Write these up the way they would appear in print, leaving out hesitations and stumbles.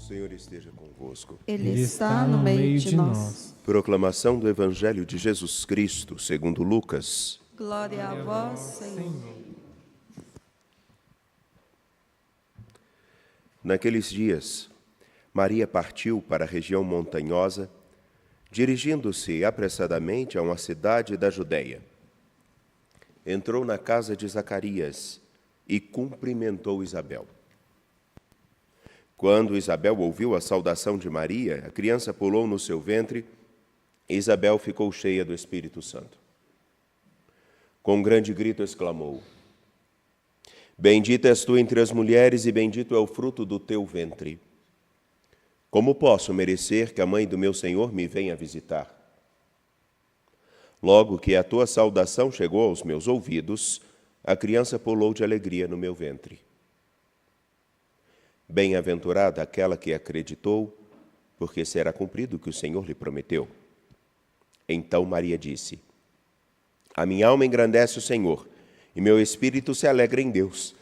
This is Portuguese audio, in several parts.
Senhor esteja convosco. Ele está no meio de nós. Proclamação do Evangelho de Jesus Cristo, segundo Lucas. Glória a vós, Senhor. Naqueles dias, Maria partiu para a região montanhosa, dirigindo-se apressadamente a uma cidade da Judéia. Entrou na casa de Zacarias e cumprimentou Isabel. Quando Isabel ouviu a saudação de Maria, a criança pulou no seu ventre e Isabel ficou cheia do Espírito Santo. Com um grande grito exclamou: Bendita és tu entre as mulheres e bendito é o fruto do teu ventre. Como posso merecer que a mãe do meu Senhor me venha visitar? Logo que a tua saudação chegou aos meus ouvidos, a criança pulou de alegria no meu ventre. Bem-aventurada aquela que acreditou, porque será cumprido o que o Senhor lhe prometeu. Então Maria disse: A minha alma engrandece o Senhor, e meu espírito se alegra em Deus.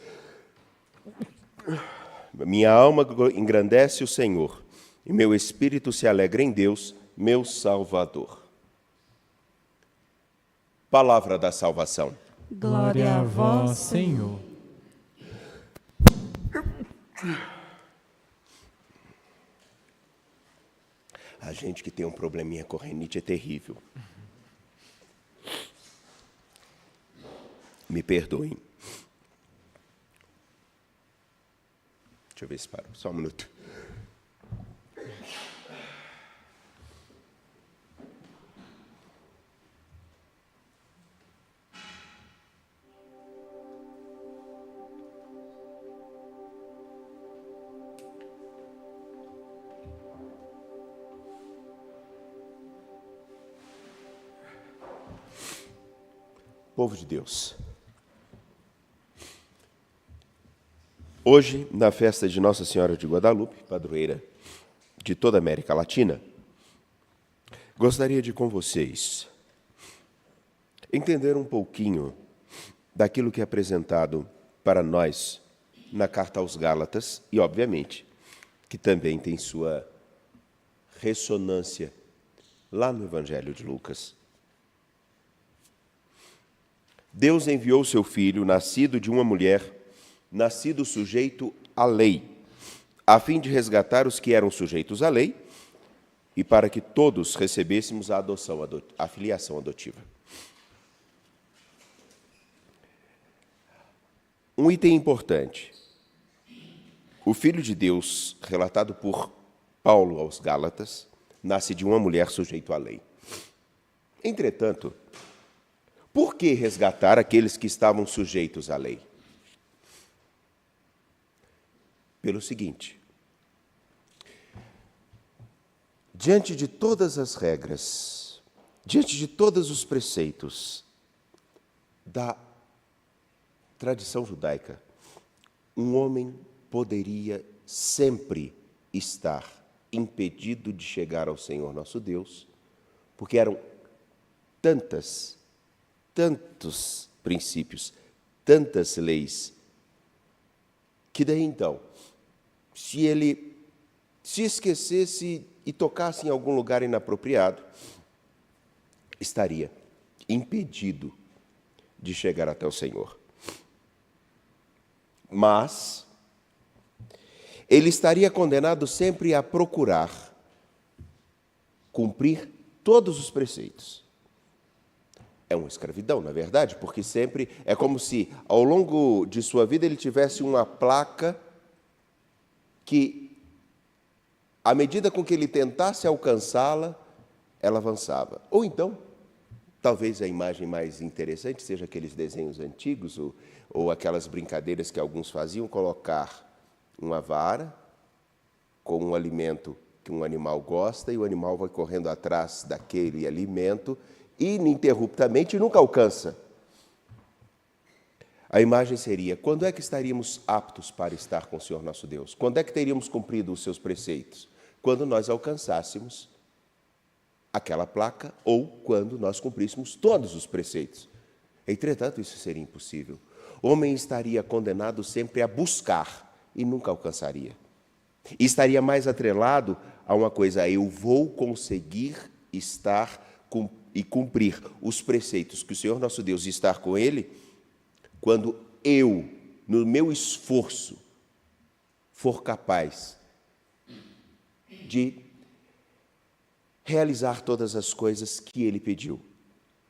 Minha alma engrandece o Senhor, e meu espírito se alegra em Deus, meu Salvador. Palavra da salvação. Glória a vós, Senhor. A gente que tem um probleminha com rinite é terrível. Me perdoem. Deixa eu ver se para. Só um minuto. Povo de Deus, hoje, na festa de Nossa Senhora de Guadalupe, padroeira de toda a América Latina, gostaria de, com vocês, entender um pouquinho daquilo que é apresentado para nós na Carta aos Gálatas e, obviamente, que também tem sua ressonância lá no Evangelho de Lucas. Deus enviou seu Filho, nascido de uma mulher, nascido sujeito à lei, a fim de resgatar os que eram sujeitos à lei e para que todos recebêssemos a adoção, a filiação adotiva. Um item importante. O Filho de Deus, relatado por Paulo aos Gálatas, nasce de uma mulher sujeito à lei. Entretanto, por que resgatar aqueles que estavam sujeitos à lei? Pelo seguinte: diante de todas as regras, diante de todos os preceitos da tradição judaica, um homem poderia sempre estar impedido de chegar ao Senhor nosso Deus, porque eram tantos princípios, tantas leis, que daí então, se ele se esquecesse e tocasse em algum lugar inapropriado, estaria impedido de chegar até o Senhor. Mas ele estaria condenado sempre a procurar cumprir todos os preceitos. É uma escravidão, na verdade, porque sempre é como se, ao longo de sua vida, ele tivesse uma placa que, à medida com que ele tentasse alcançá-la, ela avançava. Ou então, talvez a imagem mais interessante seja aqueles desenhos antigos ou aquelas brincadeiras que alguns faziam, colocar uma vara com um alimento que um animal gosta e o animal vai correndo atrás daquele alimento ininterruptamente e nunca alcança. A imagem seria: quando é que estaríamos aptos para estar com o Senhor nosso Deus? Quando é que teríamos cumprido os seus preceitos? Quando nós alcançássemos aquela placa ou quando nós cumpríssemos todos os preceitos. Entretanto, isso seria impossível. O homem estaria condenado sempre a buscar e nunca alcançaria. E estaria mais atrelado a uma coisa: eu vou conseguir estar e cumprir os preceitos que o Senhor nosso Deus estar com Ele, quando eu, no meu esforço, for capaz de realizar todas as coisas que Ele pediu.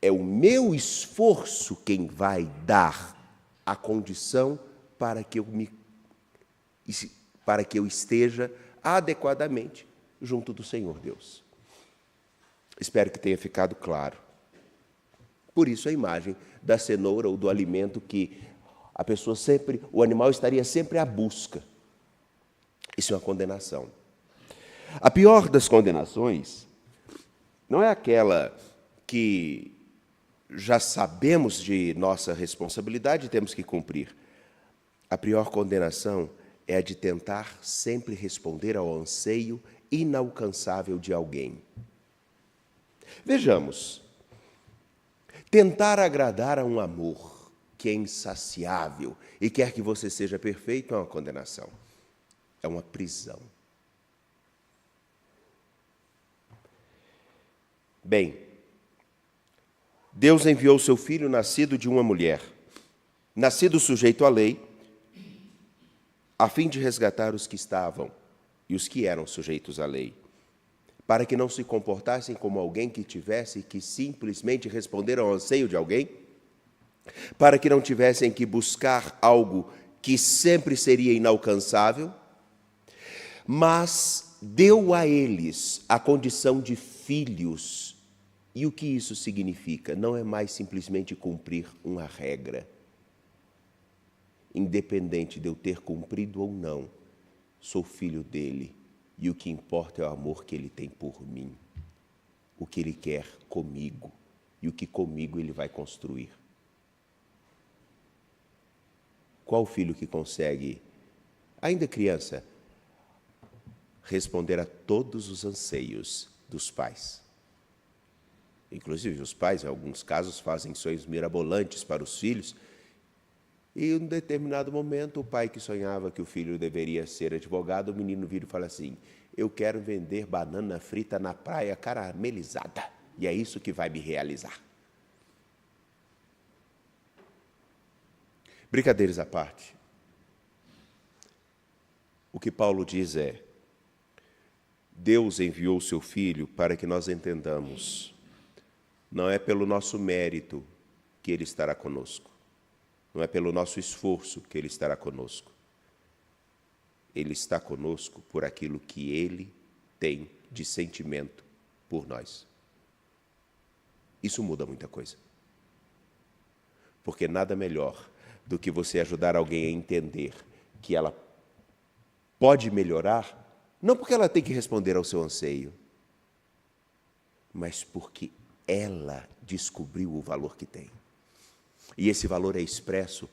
É o meu esforço quem vai dar a condição para que eu esteja adequadamente junto do Senhor Deus. Espero que tenha ficado claro. Por isso a imagem da cenoura ou do alimento que a pessoa sempre, o animal estaria sempre à busca. Isso é uma condenação. A pior das condenações não é aquela que já sabemos de nossa responsabilidade e temos que cumprir. A pior condenação é a de tentar sempre responder ao anseio inalcançável de alguém. Vejamos. Tentar agradar a um amor que é insaciável e quer que você seja perfeito é uma condenação. É uma prisão. Bem, Deus enviou seu Filho nascido de uma mulher, nascido sujeito à lei, a fim de resgatar os que estavam e os que eram sujeitos à lei, para que não se comportassem como alguém que tivesse que simplesmente responder ao anseio de alguém, para que não tivessem que buscar algo que sempre seria inalcançável, mas deu a eles a condição de filhos. E o que isso significa? Não é mais simplesmente cumprir uma regra. Independente de eu ter cumprido ou não, sou filho dele. E o que importa é o amor que ele tem por mim. O que ele quer comigo. E o que comigo ele vai construir. Qual filho que consegue, ainda criança, responder a todos os anseios dos pais? Inclusive, os pais, em alguns casos, fazem sonhos mirabolantes para os filhos. E, em um determinado momento, o pai que sonhava que o filho deveria ser advogado, o menino vira e fala assim: eu quero vender banana frita na praia caramelizada. E é isso que vai me realizar. Brincadeiras à parte. O que Paulo diz é: Deus enviou o seu Filho para que nós entendamos. Não é pelo nosso mérito que Ele estará conosco. Não é pelo nosso esforço que Ele estará conosco. Ele está conosco por aquilo que Ele tem de sentimento por nós. Isso muda muita coisa. Porque nada melhor do que você ajudar alguém a entender que ela pode melhorar, não porque ela tem que responder ao seu anseio, mas porque ela descobriu o valor que tem. E esse valor é expresso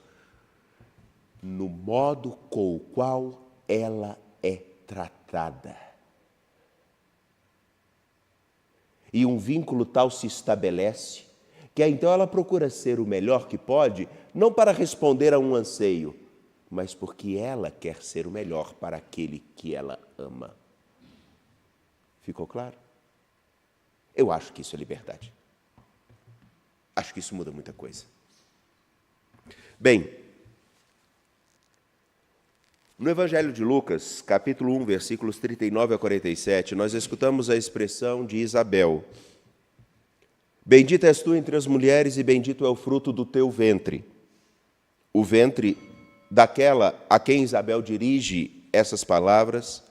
no modo com o qual ela é tratada. E um vínculo tal se estabelece que então ela procura ser o melhor que pode, não para responder a um anseio, mas porque ela quer ser o melhor para aquele que ela ama. Ficou claro? Eu acho que isso é liberdade. Acho que isso muda muita coisa. Bem, no Evangelho de Lucas, capítulo 1, versículos 39 a 47, nós escutamos a expressão de Isabel: bendita és tu entre as mulheres e bendito é o fruto do teu ventre. O ventre daquela a quem Isabel dirige essas palavras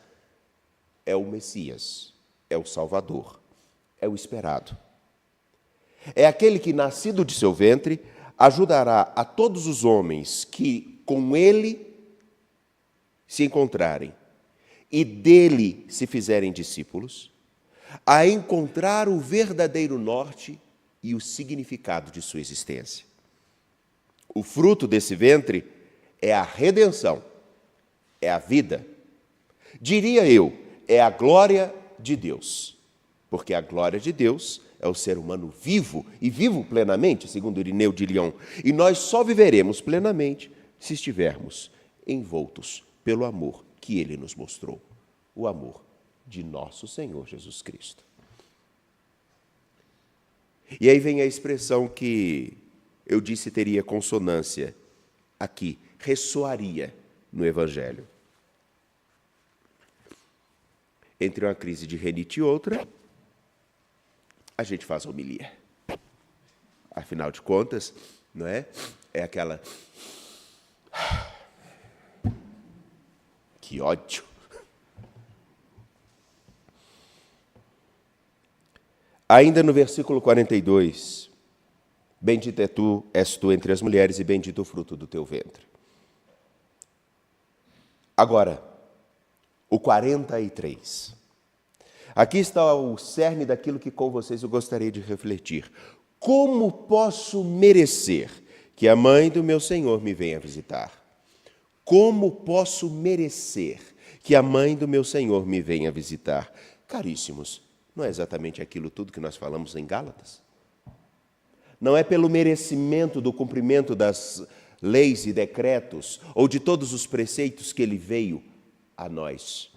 é o Messias, é o Salvador, é o esperado. É aquele que, nascido de seu ventre, ajudará a todos os homens que com ele se encontrarem e dele se fizerem discípulos, a encontrar o verdadeiro norte e o significado de sua existência. O fruto desse ventre é a redenção, é a vida. Diria eu, é a glória de Deus, porque a glória de Deus é o ser humano vivo, e vivo plenamente, segundo Irineu de Lyon. E nós só viveremos plenamente se estivermos envoltos pelo amor que Ele nos mostrou. o amor de nosso Senhor Jesus Cristo. E aí vem a expressão que eu disse teria consonância aqui, ressoaria no Evangelho. Entre uma crise de renite e outra, a gente faz homilia. Afinal de contas, não é? É aquela... Que ódio! Ainda no versículo 42, bendita és tu entre as mulheres e bendito o fruto do teu ventre. Agora, o 43. Aqui está o cerne daquilo que com vocês eu gostaria de refletir. Como posso merecer que a mãe do meu Senhor me venha visitar? Como posso merecer que a mãe do meu Senhor me venha visitar? Caríssimos, não é exatamente aquilo tudo que nós falamos em Gálatas? Não é pelo merecimento do cumprimento das leis e decretos ou de todos os preceitos que ele veio a nós.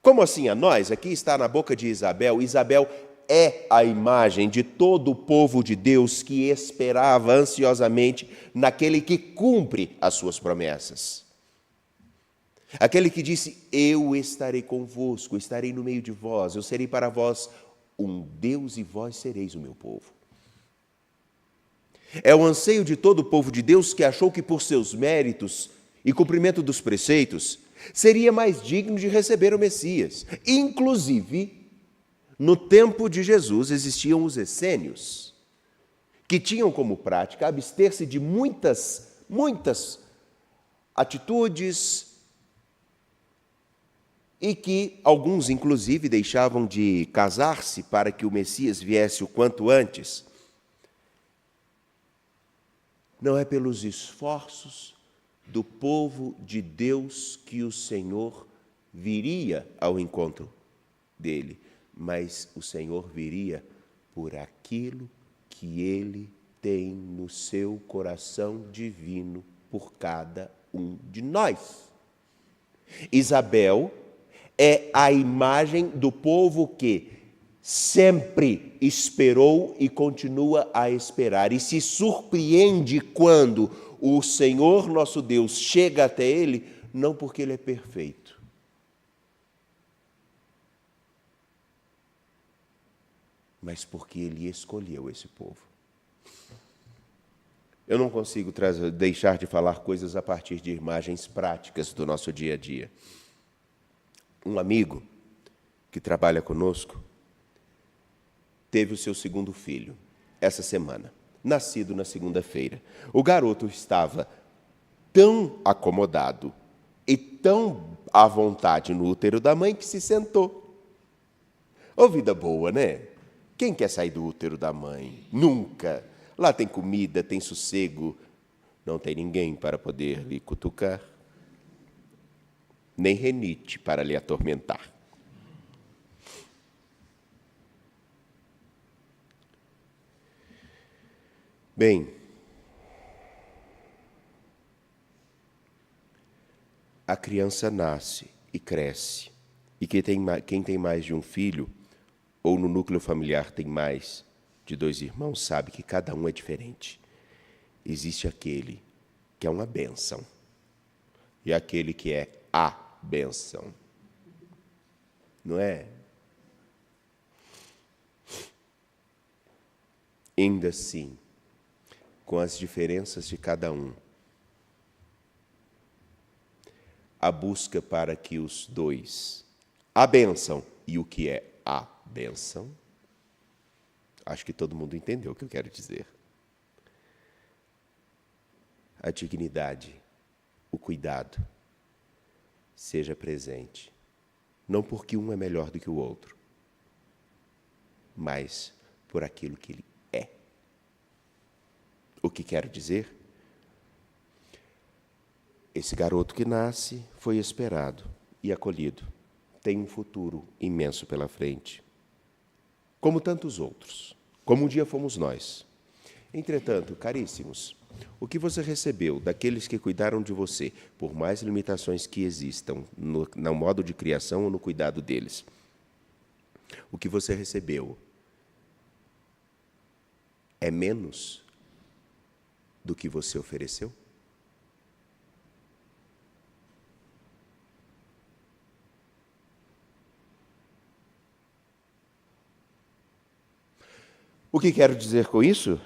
Como assim a nós? Aqui está na boca de Isabel. Isabel é a imagem de todo o povo de Deus que esperava ansiosamente naquele que cumpre as suas promessas. Aquele que disse, eu estarei convosco, estarei no meio de vós, eu serei para vós um Deus e vós sereis o meu povo. É o anseio de todo o povo de Deus que achou que por seus méritos e cumprimento dos preceitos, seria mais digno de receber o Messias. Inclusive, no tempo de Jesus existiam os essênios, que tinham como prática abster-se de muitas atitudes e que alguns, inclusive, deixavam de casar-se para que o Messias viesse o quanto antes. Não é pelos esforços do povo de Deus que o Senhor viria ao encontro dele, mas o Senhor viria por aquilo que ele tem no seu coração divino por cada um de nós. Isabel é a imagem do povo que sempre esperou e continua a esperar, e se surpreende quando o Senhor nosso Deus chega até ele, não porque ele é perfeito, mas porque ele escolheu esse povo. Eu não consigo deixar de falar coisas a partir de imagens práticas do nosso dia a dia. Um amigo que trabalha conosco teve o seu segundo filho essa semana, nascido na segunda-feira. O garoto estava tão acomodado e tão à vontade no útero da mãe que se sentou. Ô, vida boa, né? Quem quer sair do útero da mãe? Nunca. Lá tem comida, tem sossego, não tem ninguém para poder lhe cutucar, nem renite para lhe atormentar. Bem, a criança nasce e cresce, e quem tem mais de um filho, ou no núcleo familiar tem mais de 2 irmãos, sabe que cada um é diferente. Existe aquele que é uma bênção, e aquele que é a bênção. Não é? Ainda assim, com as diferenças de cada um, a busca para que os dois, a bênção e o que é a bênção, acho que todo mundo entendeu o que eu quero dizer. A dignidade, o cuidado, seja presente, não porque um é melhor do que o outro, mas por aquilo que ele é. O que quero dizer? Esse garoto que nasce foi esperado e acolhido. Tem um futuro imenso pela frente. Como tantos outros. Como um dia fomos nós. Entretanto, caríssimos, O que você recebeu daqueles que cuidaram de você, por mais limitações que existam no modo de criação ou no cuidado deles? O que você recebeu é menos do que você ofereceu? O que quero dizer com isso?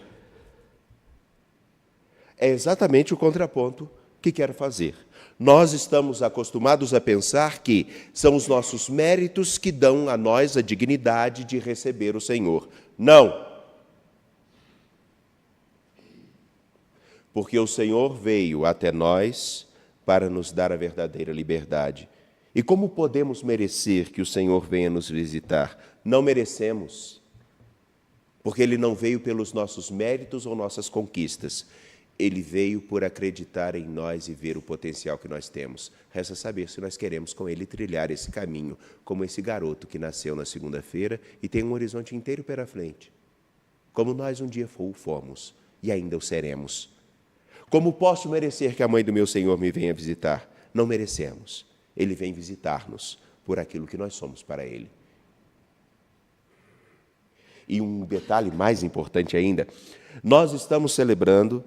É exatamente o contraponto que quero fazer. Nós estamos acostumados a pensar que são os nossos méritos que dão a nós a dignidade de receber o Senhor. Não! Porque o Senhor veio até nós para nos dar a verdadeira liberdade. E como podemos merecer que o Senhor venha nos visitar? Não merecemos. Porque Ele não veio pelos nossos méritos ou nossas conquistas. Ele veio por acreditar em nós e ver o potencial que nós temos. Resta saber se nós queremos com Ele trilhar esse caminho, como esse garoto que nasceu na segunda-feira e tem um horizonte inteiro pela frente. Como nós um dia fomos e ainda o seremos. Como posso merecer que a mãe do meu Senhor me venha visitar? Não merecemos. Ele vem visitar-nos por aquilo que nós somos para Ele. E um detalhe mais importante ainda, nós estamos celebrando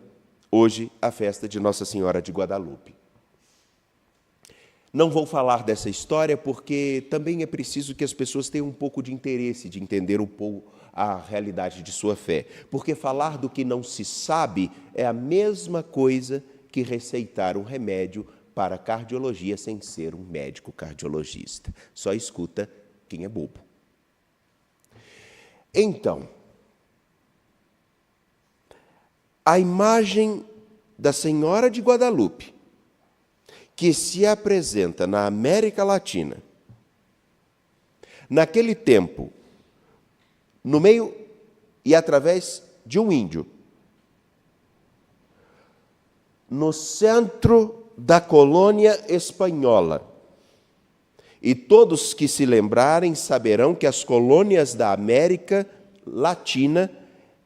hoje a festa de Nossa Senhora de Guadalupe. Não vou falar dessa história porque também é preciso que as pessoas tenham um pouco de interesse de entender um pouco a realidade de sua fé. Porque falar do que não se sabe é a mesma coisa que receitar um remédio para cardiologia sem ser um médico cardiologista. Só escuta quem é bobo. Então, a imagem da Senhora de Guadalupe, que se apresenta na América Latina, naquele tempo, no meio e através de um índio, no centro da colônia espanhola. E todos que se lembrarem saberão que as colônias da América Latina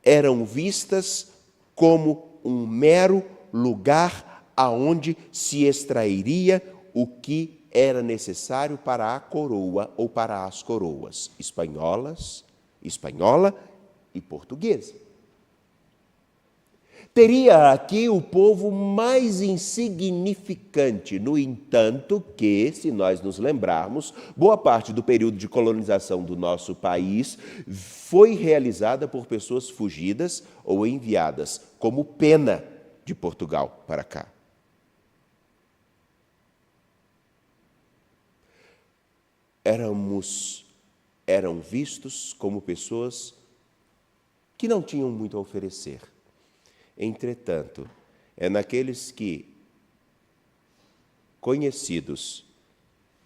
eram vistas como um mero lugar aonde se extrairia o que era necessário para a coroa ou para as coroas espanhola e portuguesa. Teria aqui o povo mais insignificante, no entanto que, se nós nos lembrarmos, boa parte do período de colonização do nosso país foi realizada por pessoas fugidas ou enviadas como pena de Portugal para cá. Eram vistos como pessoas que não tinham muito a oferecer. Entretanto, é naqueles que, conhecidos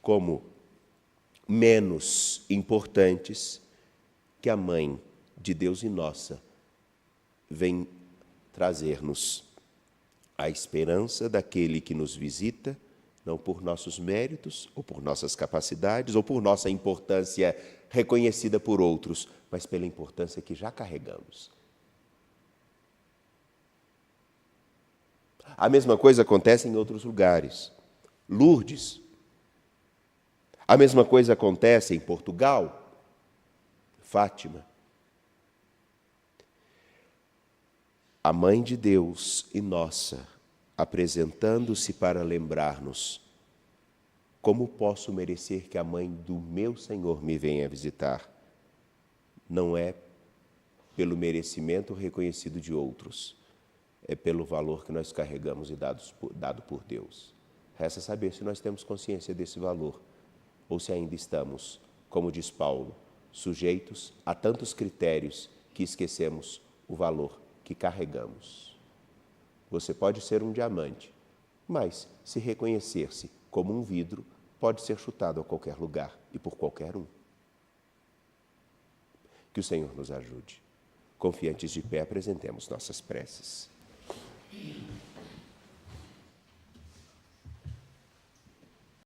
como menos importantes, que a Mãe de Deus e nossa vem trazer-nos a esperança daquele que nos visita, não por nossos méritos, ou por nossas capacidades, ou por nossa importância reconhecida por outros, mas pela importância que já carregamos. A mesma coisa acontece em outros lugares. Lourdes. A mesma coisa acontece em Portugal. Fátima. A Mãe de Deus e nossa, apresentando-se para lembrar-nos: como posso merecer que a Mãe do meu Senhor me venha visitar? Não é pelo merecimento reconhecido de outros, é pelo valor que nós carregamos e dado por Deus. Resta saber se nós temos consciência desse valor, ou se ainda estamos, como diz Paulo, sujeitos a tantos critérios que esquecemos o valor que carregamos. Você pode ser um diamante, mas se reconhecer-se como um vidro, pode ser chutado a qualquer lugar e por qualquer um. Que o Senhor nos ajude. Confiantes de pé, apresentemos nossas preces.